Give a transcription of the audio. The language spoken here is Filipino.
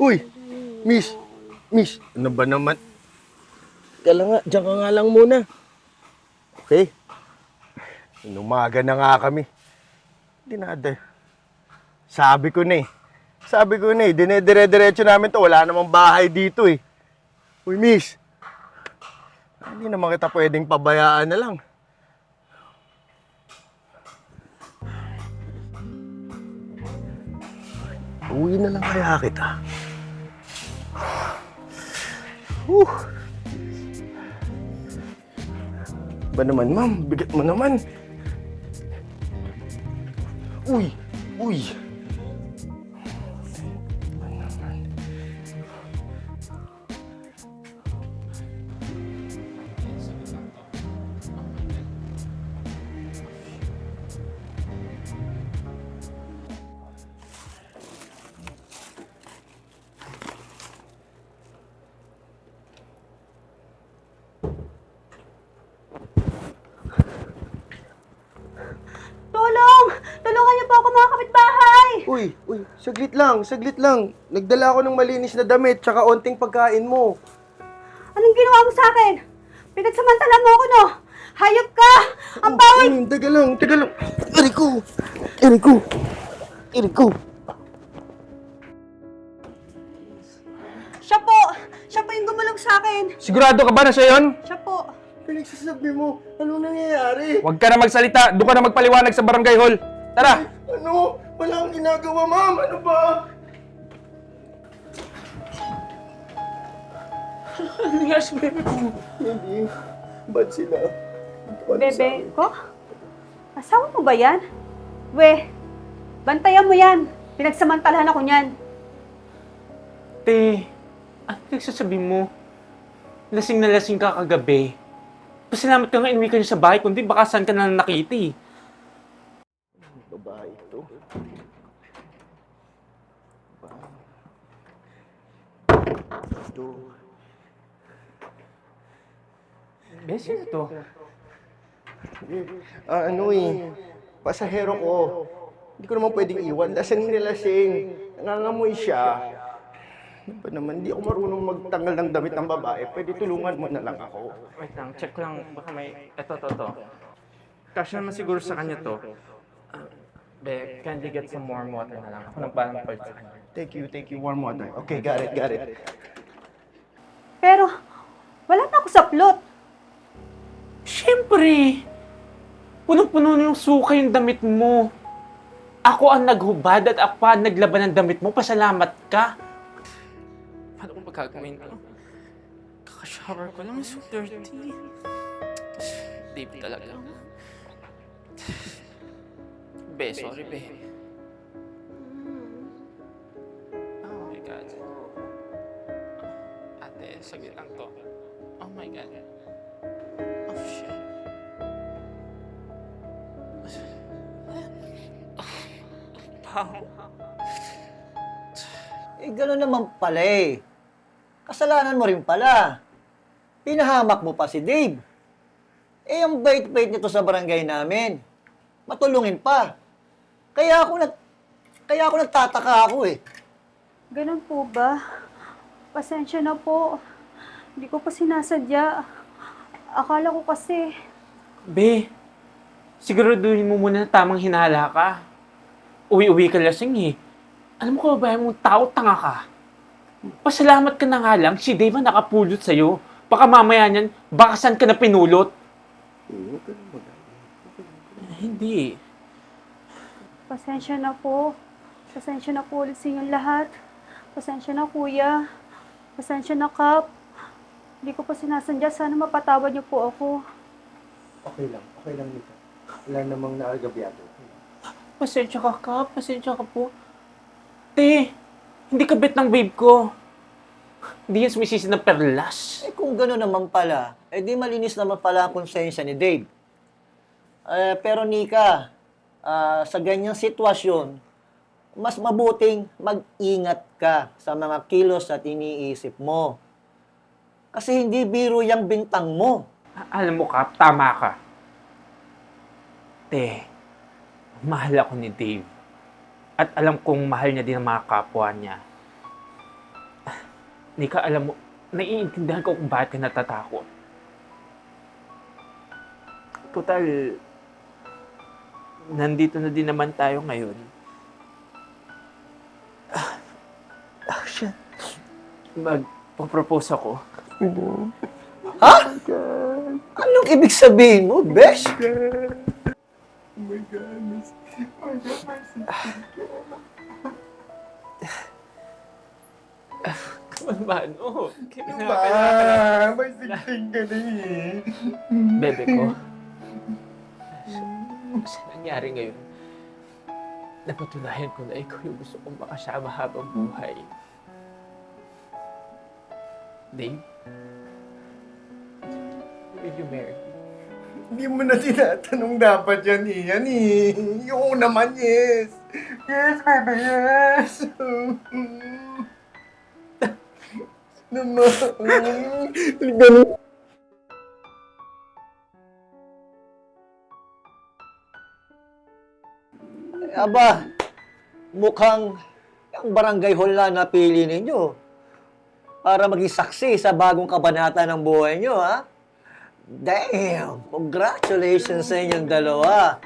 Uy! Miss! Miss! Ano ba naman? Kala nga, diyan ka nga lang muna. Okay? Inumaga na nga kami. Dinada. Sabi ko na eh, dinedire-diretso namin to. Wala namang bahay dito eh. Uy, miss. Hindi naman kita pwedeng pabayaan na lang. Uwi na lang kaya kita. Ba naman, ma'am? Bigat mo naman. Uy! Uy! Tulong! Tulungan niyo po ako mga kapitbahay! Uy! Uy! Saglit lang! Saglit lang! Nagdala ako ng malinis na damit tsaka onting pagkain mo. Anong ginawa mo sa akin? Pinagsamantala mo ako, no? Hayop ka! Ang bawal! Taga lang! Taga lang! Eriko! Eriko! Eriko! Siya po! Siya po yung gumulong sa akin! Sigurado ka ba na siya yun? Siya po! Pinagsasabi mo, anong nangyayari? Huwag ka na magsalita. Doon ka na magpaliwanag sa barangay hall. Tara! Ano? Wala akong ginagawa, ma'am! Ano ba? Ano nangyari sa bebe ko? Hindi. Ba't sila? Bebe ko? Asawa mo ba yan? We, bantayan mo yan. Pinagsamantalahan ako niyan. Te, ano nagsasabi mo? Lasing na lasing ka kagabi. Pasalamat ka nga inuwi ka niyo sa bahay, kundi baka saan ka na nakiti. Babae ito. Ito. Besi na to. Ano eh, pasahero ko. Hindi ko naman pwedeng iwan. Lasing na lasing. Nangangamoy siya. Ano ba naman, hindi ako marunong magtanggal ng damit ng babae. Pwede tulungan mo na lang ako. Wait lang, check lang. Baka may... Ito. Kasya naman siguro sa kanya to. Be, can you get some warm water na lang? Ako nang parang part sa kanya. Thank you. Warm water. Okay, got it. Pero, wala na ako sa plot. Siyempre! Punong-puno yung suka yung damit mo. Ako ang naghubad at ako ang naglaban ng damit mo. Pasalamat ka. Paano kung pagkagawin to? Kakashower ko lang. So dirty. Dave talaga. Be, sorry be. Oh my God. Ate, saglit lang to. Oh my God. Oh shit. Wow. Gano'n naman pala eh. Kasalanan mo rin pala. Pinahamak mo pa si Dave. Ang bait-bait nito sa barangay namin. Matulungin pa. Kaya ako nagtataka ako eh. Ganun po ba? Pasensya na po. Hindi ko pa sinasadya. Akala ko kasi... Be, siguraduhin mo muna na tamang hinala ka. Uwi-uwi ka lasing eh. Alam mo ko ba mong tao, tanga ka? Pasalamat ka na nga lang, si Dave ang nakapulot sa'yo. Baka mamaya niyan, baka saan ka na pinulot? Hindi. Pasensya na po. Pasensya na po ulit sa inyong lahat. Pasensya na kuya. Pasensya na Kap. Hindi ko pa sinasandya. Sana mapatawad niyo po ako. Okay lang nito. Wala namang naagabyado. Pasensya ka, Kap. Pasensya ka po. Te, hindi ka bet ng babe ko. Hindi yan sumisisi ng perlas. Kung gano'n naman pala, di malinis naman pala ang konsensya ni Dave. Pero Nika, sa ganyang sitwasyon, mas mabuting mag-ingat ka sa mga kilos at iniisip mo. Kasi hindi biro yung bintang mo. Alam mo, Kap, tama ka. Te, mahal ako ni Dave. At alam kong mahal niya din ang mga kapwa niya. Nika, alam mo, naiintindihan ko kung bakit ka natatakot. Total, nandito na din naman tayo ngayon. Shit. Magpo-propose ako. Ha? Anong ibig sabihin mo, Besh? Ano ba, ano? May sigting ka na eh. Bebe ko. Sa nangyari ngayon, napatunayan ko na ikaw yung gusto kong makasama habang buhay. Dave? Will you marry me? Hindi mo na tinatanong dapat yan eh. Yan eh. Yung naman, yes. Yes, baby, yes. Naman. Ganun. Aba, mukhang ang barangay hall na napili ninyo para maging saksi sa bagong kabanata ng buhay nyo, ha? Damn! Congratulations sa inyong dalawa.